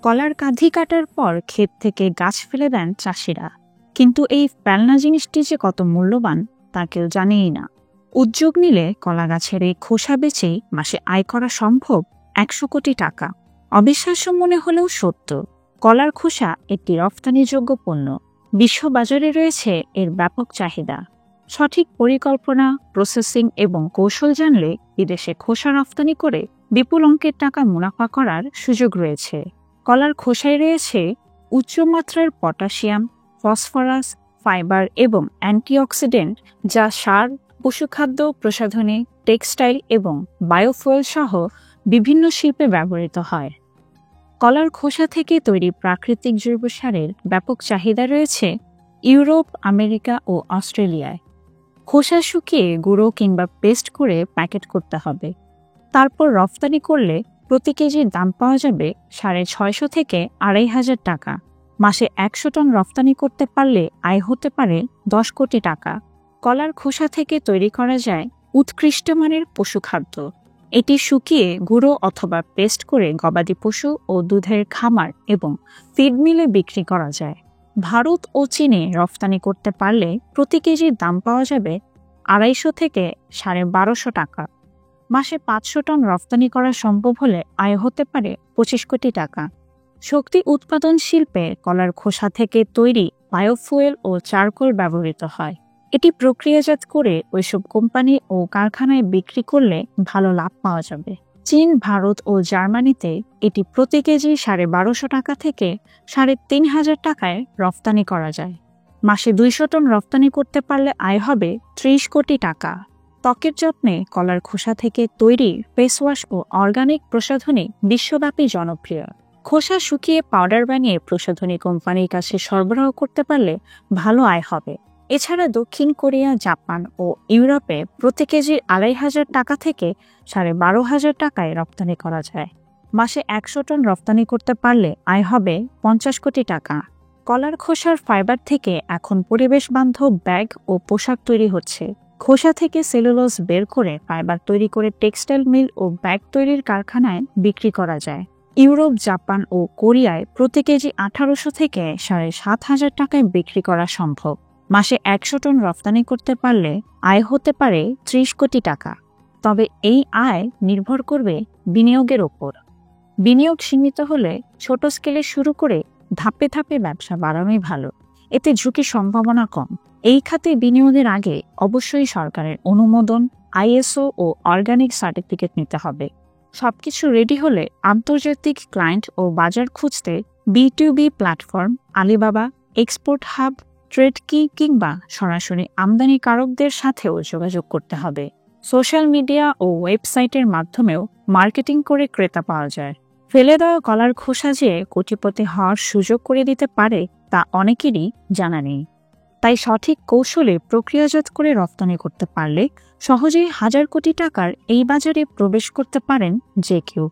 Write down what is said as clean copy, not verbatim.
কলার কাঁধি কাটার পর ক্ষেত থেকে গাছ ফেলে দেন চাষিরা, কিন্তু এই ফেলনা জিনিসটি যে কত মূল্যবান তা কেউ জানেই না। উদ্যোগ নিলে কলা গাছের এই খোসা বেচেই মাসে আয় করা সম্ভব ১০০ কোটি টাকা। অবিশ্বাস্য মনে হলেও সত্য, কলার খোসা একটি রপ্তানিযোগ্য পণ্য। বিশ্ববাজারে রয়েছে এর ব্যাপক চাহিদা। সঠিক পরিকল্পনা, প্রসেসিং এবং কৌশল জানলে বিদেশে খোসা রপ্তানি করে বিপুল অঙ্কের টাকা মুনাফা করার সুযোগ রয়েছে। কলার খোসায় রয়েছে উচ্চমাত্রার পটাশিয়াম, ফসফরাস, ফাইবার এবং অ্যান্টিঅক্সিডেন্ট, যা সার, পশুখাদ্য প্রসাধনী, টেক্সটাইল এবং বায়োফুয়েল সহ বিভিন্ন শিল্পে ব্যবহৃত হয়। কলার খোসা থেকে তৈরি প্রাকৃতিক জৈব সারের ব্যাপক চাহিদা রয়েছে ইউরোপ, আমেরিকা ও অস্ট্রেলিয়ায়। খোসা শুকিয়ে গুঁড়ো কিংবা পেস্ট করে প্যাকেট করতে হবে। তারপর রফতানি করলে প্রতি কেজির দাম পাওয়া যাবে ৬৫০ থেকে ২৫০০ টাকা। মাসে ১০০ টন রফতানি করতে পারলে আয় হতে পারে ১০ কোটি টাকা। কলার খোসা থেকে তৈরি করা যায় উৎকৃষ্ট মানের পশুখাদ্য। এটি শুকিয়ে গুঁড়ো অথবা পেস্ট করে গবাদি পশু ও দুধের খামার এবং ফিড মিলে বিক্রি করা যায়। ভারত ও চীনে রফতানি করতে পারলে প্রতি কেজির দাম পাওয়া যাবে ২৫০ থেকে ১২৫০ টাকা। মাসে ৫০০ টন রফতানি করা সম্ভব হলে আয় হতে পারে ২৫ কোটি টাকা। শক্তি উৎপাদন শিল্পে কলার খোসা থেকে তৈরি বায়োফুয়েল ও চারকোল ব্যবহৃত হয়। এটি প্রক্রিয়াজাত করে ওইসব কোম্পানি ও কারখানায় বিক্রি করলে ভালো লাভ পাওয়া যাবে। চীন, ভারত ও জার্মানিতে এটি প্রতি কেজি ১২৫০ টাকা থেকে ৩৫০০ টাকায় রফতানি করা যায়। মাসে ২০০ টন রফতানি করতে পারলে আয় হবে ৩০ কোটি টাকা। ত্বকের যত্নে কলার খোসা থেকে তৈরি ফেসওয়াশ ও অর্গানিক প্রসাধনী বিশ্বব্যাপী জনপ্রিয়। খোসা শুকিয়ে পাউডার বানিয়ে প্রসাধনী কোম্পানির কাছে সরবরাহ করতে পারলে ভালো আয় হবে। এছাড়া দক্ষিণ কোরিয়া, জাপান ও ইউরোপে প্রতি কেজি ২৫০০ টাকা থেকে ১২৫০০ টাকায় রপ্তানি করা যায়। মাসে ১০০ টন রপ্তানি করতে পারলে আয় হবে ৫০ কোটি টাকা। কলার খোসার ফাইবার থেকে এখন পরিবেশ বান্ধব ব্যাগ ও পোশাক তৈরি হচ্ছে। খোসা থেকে সেলুলোজ বের করে ফাইবার তৈরি করে টেক্সটাইল মিল ও ব্যাগ তৈরির কারখানায় বিক্রি করা যায়। ইউরোপ, জাপান ও কোরিয়ায় প্রতি কেজি ১৮০০ থেকে ৭৫০০ টাকায় বিক্রি করা সম্ভব। মাসে ১০০ টন রফতানি করতে পারলে আয় হতে পারে ৩০ কোটি টাকা। তবে এই আয় নির্ভর করবে বিনিয়োগের ওপর। বিনিয়োগ সীমিত হলে ছোট স্কেলে শুরু করে ধাপে ধাপে ব্যবসা বাড়ানোই ভালো। এতে ঝুঁকির সম্ভাবনা কম। এই খাতে বিনিয়োগের আগে অবশ্যই সরকারের অনুমোদন, আইএসও ও অর্গানিক সার্টিফিকেট নিতে হবে। সবকিছু রেডি হলে আন্তর্জাতিক ক্লায়েন্ট ও বাজার খুঁজতে B2B platform, Alibaba, export hub, TradeKey কিংবা সরাসরি আমদানিকারকদের সাথেও যোগাযোগ করতে হবে। সোশ্যাল মিডিয়া ও ওয়েবসাইটের মাধ্যমেও মার্কেটিং করে ক্রেতা পাওয়া যায়। ফেলে দেওয়া কলার খোসা যে কোটিপতি হওয়ার সুযোগ করে দিতে পারে তা অনেকেরই জানা নেই। তাই সঠিক কৌশলে প্রক্রিয়াজাত করে রপ্তানি করতে পারলে সহজেই ১০০০ কোটি টাকার এই বাজারে প্রবেশ করতে পারেন যে কেউ।